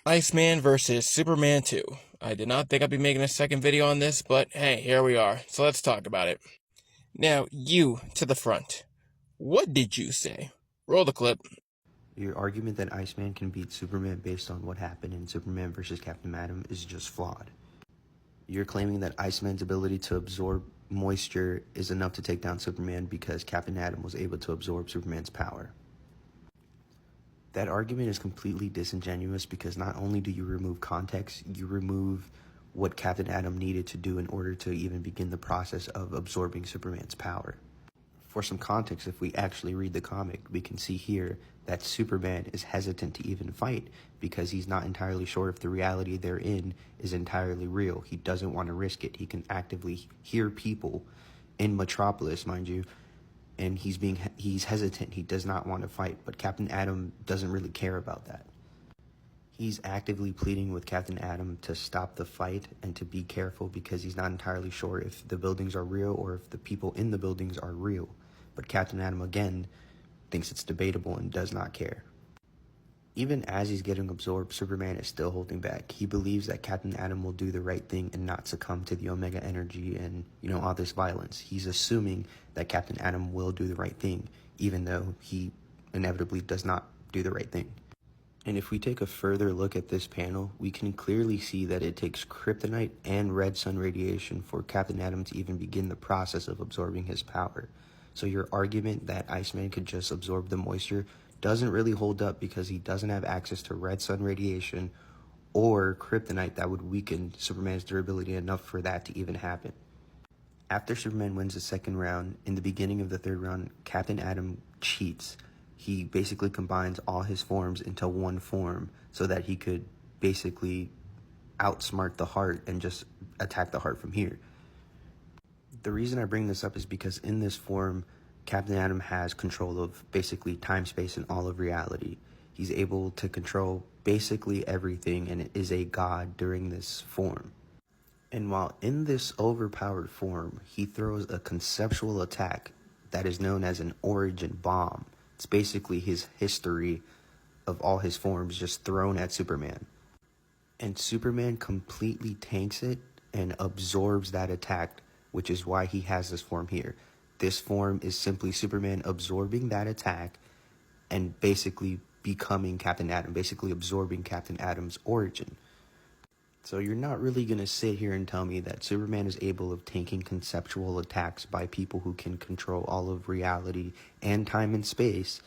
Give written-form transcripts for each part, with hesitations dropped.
Iceman versus Superman 2. I did not think I'd be making a second video on this, but hey, here we are. So let's talk about it. Now, you to the front. What did you say? Roll the clip. Your argument that Iceman can beat Superman based on what happened in Superman vs. Captain Atom is just flawed. You're claiming that Iceman's ability to absorb moisture is enough to take down Superman because Captain Atom was able to absorb Superman's power. That argument is completely disingenuous because not only do you remove context, you remove what Captain Atom needed to do in order to even begin the process of absorbing Superman's power. For some context, if we actually read the comic, we can see here that Superman is hesitant to even fight because he's not entirely sure if the reality they're in is entirely real. He doesn't want to risk it. He can actively hear people in Metropolis, mind you, and he's hesitant. He does not want to fight, but Captain Atom doesn't really care about that. He's actively pleading with Captain Atom to stop the fight and to be careful because he's not entirely sure if the buildings are real or if the people in the buildings are real. But Captain Atom, again, thinks it's debatable and does not care. Even as he's getting absorbed, Superman is still holding back. He believes that Captain Atom will do the right thing and not succumb to the Omega energy and, all this violence. He's assuming that Captain Atom will do the right thing, even though he inevitably does not do the right thing. And if we take a further look at this panel, we can clearly see that it takes kryptonite and red sun radiation for Captain Atom to even begin the process of absorbing his power. So your argument that Iceman could just absorb the moisture doesn't really hold up because he doesn't have access to red sun radiation or kryptonite that would weaken Superman's durability enough for that to even happen. After Superman wins the second round, in the beginning of the third round, Captain Atom cheats. He basically combines all his forms into one form so that he could basically outsmart the Heart and just attack the Heart from here. The reason I bring this up is because in this form, Captain Atom has control of basically time, space, and all of reality. He's able to control basically everything and is a god during this form. And while in this overpowered form, he throws a conceptual attack that is known as an origin bomb. It's basically his history of all his forms just thrown at Superman. And Superman completely tanks it and absorbs that attack, which is why he has this form here. This form is simply Superman absorbing that attack and basically becoming Captain Atom, basically absorbing Captain Atom's origin. So you're not really going to sit here and tell me that Superman is able of tanking conceptual attacks by people who can control all of reality and time and space.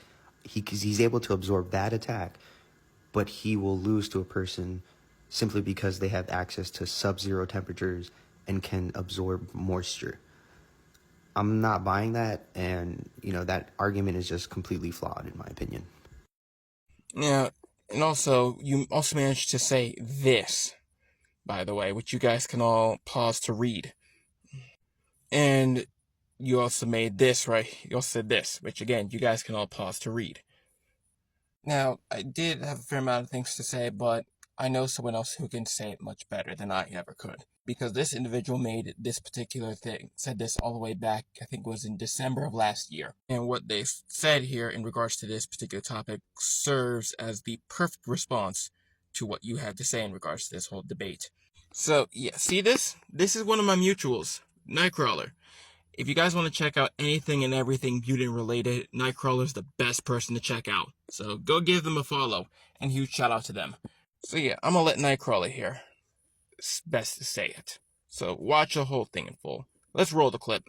He's able to absorb that attack, but he will lose to a person simply because they have access to sub-zero temperatures and can absorb moisture. I'm not buying that, and, that argument is just completely flawed, in my opinion. Yeah, and also, you also managed to say this, by the way, which you guys can all pause to read. And you also made this, right? You also said this, which again, you guys can all pause to read. Now, I did have a fair amount of things to say, but I know someone else who can say it much better than I ever could. Because this individual made this particular thing, said this all the way back, I think it was in December of last year. And what they said here in regards to this particular topic serves as the perfect response to what you had to say in regards to this whole debate. So, yeah, see this? This is one of my mutuals, Nightcrawler. If you guys want to check out anything and everything mutant related, Nightcrawler's the best person to check out. So go give them a follow, and huge shout out to them. So yeah, I'm gonna let Nightcrawler here. It's best to say it. So watch the whole thing in full. Let's roll the clip.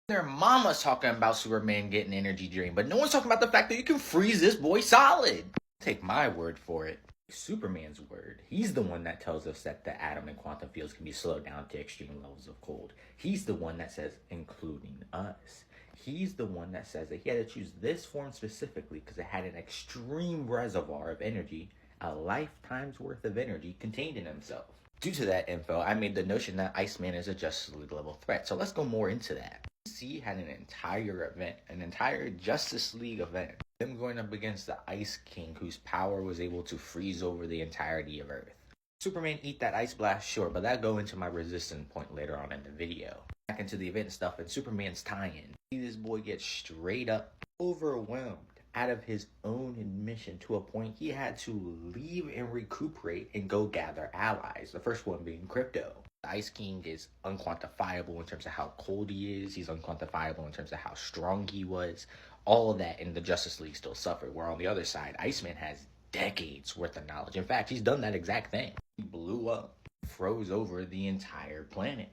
Their mama's talking about Superman getting energy drain, but no one's talking about the fact that you can freeze this boy solid. Take my word for it. Superman's word. He's the one that tells us that the atom and quantum fields can be slowed down to extreme levels of cold. He's the one that says, including us. He's the one that says that he had to choose this form specifically because it had an extreme reservoir of energy, a lifetime's worth of energy contained in himself. Due to that info, I made the notion that Iceman is a Justice League level threat. So let's go more into that. DC had an entire event, an entire Justice League event. Them going up against the Ice King, whose power was able to freeze over the entirety of Earth. Superman eat that ice blast, sure, but that'll go into my resistance point later on in the video. Back into the event stuff and Superman's tie-in. See this boy get straight up overwhelmed, out of his own admission, to a point he had to leave and recuperate and go gather allies. The first one being Crypto. The Ice King is unquantifiable in terms of how cold he is. He's unquantifiable in terms of how strong he was. All of that in the Justice League still suffered. Where on the other side, Iceman has decades worth of knowledge. In fact, he's done that exact thing. He blew up, froze over the entire planet.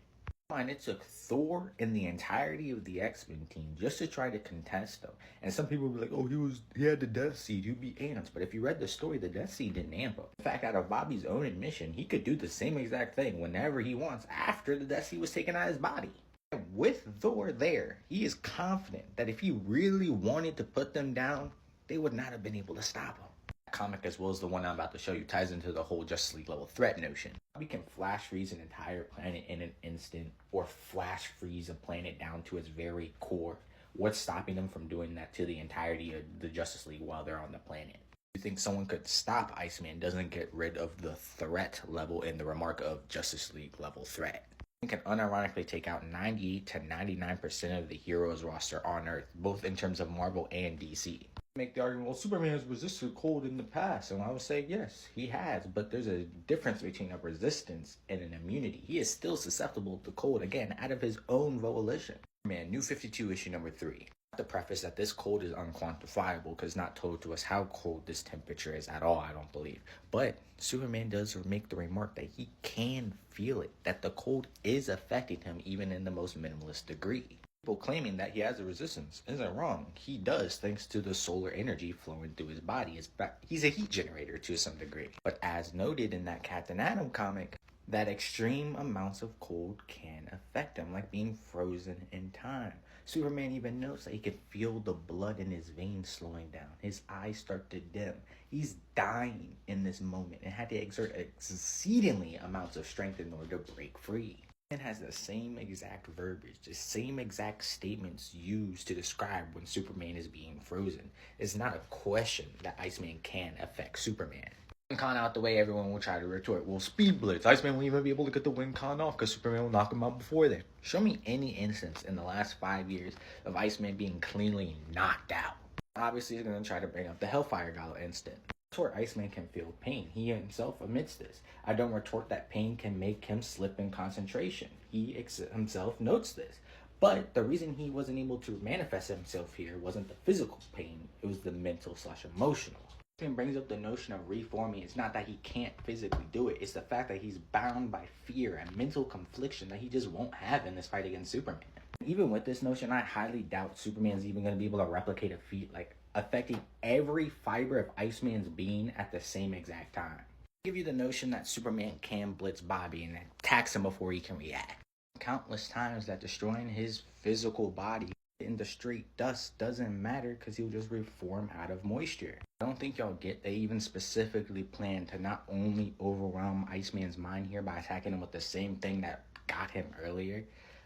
And it took Thor and the entirety of the X-Men team just to try to contest them. And some people were like, oh, he had the Death Seed, he'd be ants. But if you read the story, the Death Seed didn't amp him. In fact, out of Bobby's own admission, he could do the same exact thing whenever he wants after the Death Seed was taken out of his body. And with Thor there, he is confident that if he really wanted to put them down, they would not have been able to stop him. Comic, as well as the one I'm about to show you, ties into the whole Justice League level threat notion. We can flash freeze an entire planet in an instant, or flash freeze a planet down to its very core. What's stopping them from doing that to the entirety of the Justice League while they're on the planet? You think someone could stop Iceman doesn't get rid of the threat level in the remark of Justice League level threat. It can unironically take out 98 to 99% of the heroes roster on Earth, both in terms of Marvel and DC. Make the argument, well, Superman has resisted cold in the past, and I would say yes, he has, but there's a difference between a resistance and an immunity. He is still susceptible to cold, again, out of his own volition. Man, New 52 issue number 3. The preface that this cold is unquantifiable, because not told to us how cold this temperature is at all, I don't believe. But Superman does make the remark that he can feel it, that the cold is affecting him even in the most minimalist degree. People claiming that he has a resistance isn't wrong. He does, thanks to the solar energy flowing through his body. He's a heat generator to some degree. But as noted in that Captain Atom comic, that extreme amounts of cold can affect him, like being frozen in time. Superman even notes that he can feel the blood in his veins slowing down. His eyes start to dim. He's dying in this moment and had to exert exceedingly amounts of strength in order to break free. It has the same exact verbiage, the same exact statements used to describe when Superman is being frozen. It's not a question that Iceman can affect Superman. Con out the way, everyone will try to retort, well, Speed Blitz, Iceman won't even be able to get the win con off because Superman will knock him out before then. Show me any instance in the last 5 years of Iceman being cleanly knocked out. Obviously, he's going to try to bring up the Hellfire Gala instant. Retort, Iceman can feel pain. He himself admits this. I don't retort that pain can make him slip in concentration. He himself notes this. But the reason he wasn't able to manifest himself here wasn't the physical pain. It was the mental/emotional. Iceman brings up the notion of reforming. It's not that he can't physically do it. It's the fact that he's bound by fear and mental confliction that he just won't have in this fight against Superman. Even with this notion, I highly doubt Superman's even going to be able to replicate a feat like affecting every fiber of Iceman's being at the same exact time. I'll give you the notion that Superman can blitz Bobby and attacks him before he can react. Countless times that destroying his physical body in the straight dust doesn't matter because he'll just reform out of moisture. I don't think y'all get they even specifically planned to not only overwhelm Iceman's mind here by attacking him with the same thing that got him earlier,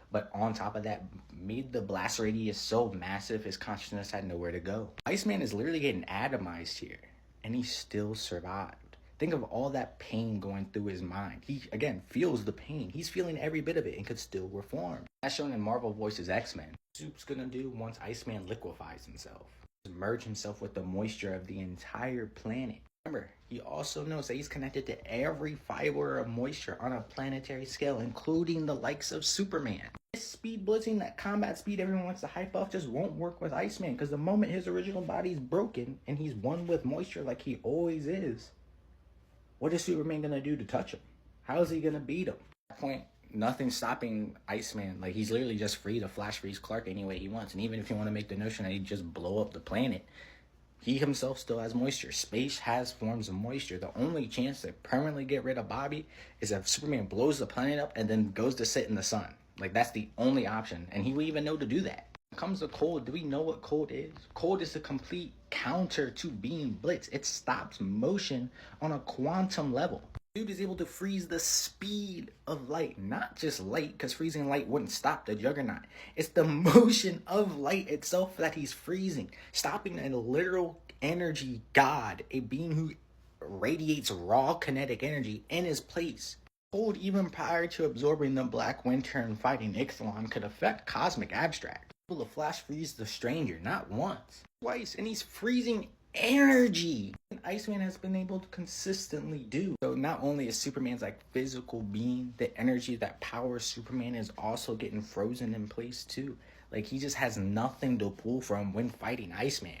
but on top of that, made the blast radius so massive his consciousness had nowhere to go. Iceman is literally getting atomized here, and he still survived. Think of all that pain going through his mind. He, again, feels the pain. He's feeling every bit of it and could still reform. As shown in Marvel Voices X-Men, Soup's gonna do once Iceman liquefies himself. Merge himself with the moisture of the entire planet. Remember, he also knows that he's connected to every fiber of moisture on a planetary scale, including the likes of Superman. This speed blitzing, that combat speed everyone wants to hype up, just won't work with Iceman, because the moment his original body's broken and he's one with moisture like he always is, what is Superman gonna do to touch him? How is he gonna beat him? At that point, nothing's stopping Iceman. Like, he's literally just free to flash freeze Clark any way he wants. And even if you want to make the notion that he'd just blow up the planet, he himself still has moisture. Space has forms of moisture. The only chance to permanently get rid of Bobby is if Superman blows the planet up and then goes to sit in the sun. Like, that's the only option. And he would even know to do that. When it comes to cold, do we know what cold is? Cold is the complete counter to being blitzed. It stops motion on a quantum level. Dude is able to freeze the speed of light, not just light, because freezing light wouldn't stop the Juggernaut. It's the motion of light itself that he's freezing, stopping a literal energy god, a being who radiates raw kinetic energy in his place. Cold, even prior to absorbing the Black Winter and fighting Ixalan, could affect Cosmic Abstract. able to flash freeze the stranger, not once, twice, and he's freezing energy. And Iceman has been able to consistently do. So not only is Superman's like physical being, the energy that powers Superman is also getting frozen in place too. Like he just has nothing to pull from when fighting Iceman.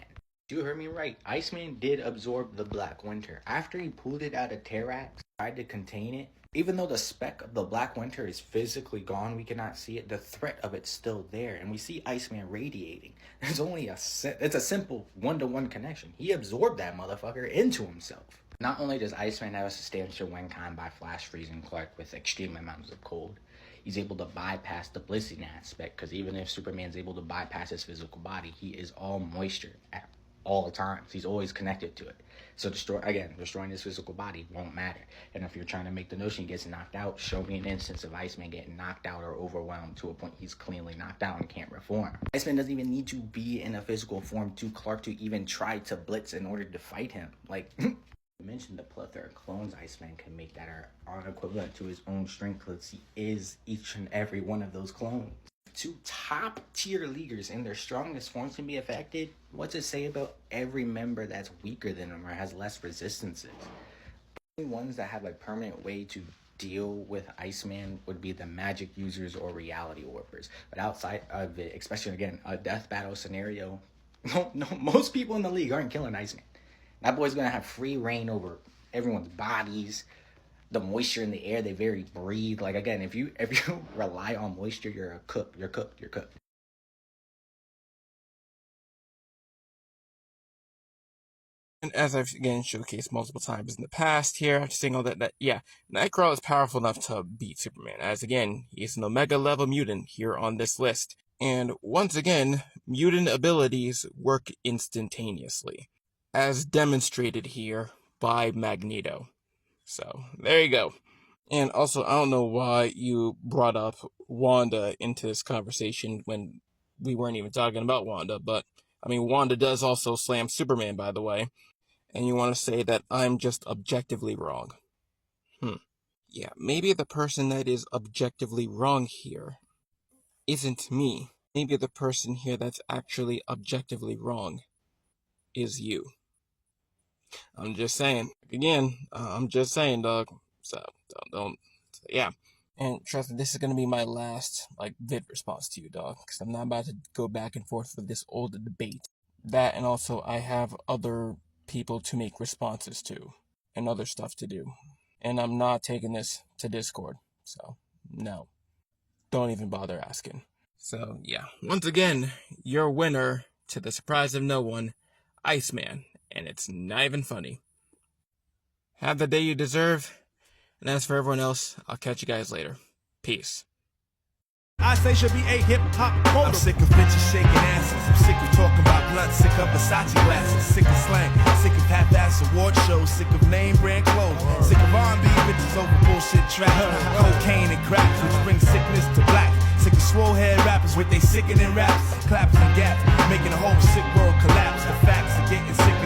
You heard me right. Iceman did absorb the Black Winter. After he pulled it out of Terrax, tried to contain it, even though the speck of the Black Winter is physically gone, we cannot see it, the threat of it's still there. And we see Iceman radiating. There's only it's a simple one-to-one connection. He absorbed that motherfucker into himself. Not only does Iceman have a substantial win con by flash freezing Clark with extreme amounts of cold, he's able to bypass the blizzing aspect, because even if Superman's able to bypass his physical body, he is all moisture at all times. He's always connected to it. So destroying his physical body won't matter. And if you're trying to make the notion he gets knocked out, show me an instance of Iceman getting knocked out or overwhelmed to a point he's cleanly knocked out and can't reform. Iceman doesn't even need to be in a physical form to Clark to even try to blitz in order to fight him. Like, you mentioned the plethora of clones Iceman can make that are equivalent to his own strength, because he is each and every one of those clones. Two top tier leaguers in their strongest forms can be affected. What's it say about every member that's weaker than them or has less resistances? The only ones that have a permanent way to deal with Iceman would be the magic users or reality warpers. But outside of it, especially again, a death battle scenario, most people in the league aren't killing Iceman. That boy's gonna have free reign over everyone's bodies, the moisture in the air they breathe. Like again, if you rely on moisture, you're cooked. And as I've again showcased multiple times in the past here, I'm just saying all that yeah, Nightcrawler is powerful enough to beat Superman, as again, he's an Omega level mutant here on this list. And once again, mutant abilities work instantaneously, as demonstrated here by Magneto. So, there you go. And also, I don't know why you brought up Wanda into this conversation when we weren't even talking about Wanda, but, I mean, Wanda does also slam Superman, by the way, and you want to say that I'm just objectively wrong. Yeah, maybe the person that is objectively wrong here isn't me. Maybe the person here that's actually objectively wrong is you. I'm just saying. Again, I'm just saying, dog. So, don't yeah. And trust me, this is going to be my last, vid response to you, dog. Because I'm not about to go back and forth with this old debate. That, and also, I have other people to make responses to. And other stuff to do. And I'm not taking this to Discord. So, no. Don't even bother asking. So, yeah. Once again, your winner, to the surprise of no one, Iceman. And it's not even funny. Have the day you deserve. And as for everyone else, I'll catch you guys later. Peace. I say should be a hip-hop quota. I'm sick of bitches shaking asses. I'm sick of talking about blunt, sick of Versace glasses, sick of slang, sick of half-ass award shows, sick of name brand clothes, sick of R&B bitches over bullshit tracks, cocaine and crack, which brings sickness to black. Sick of swole head rappers with they sickening raps, claps and gaps, making the whole sick world collapse. The facts are getting sick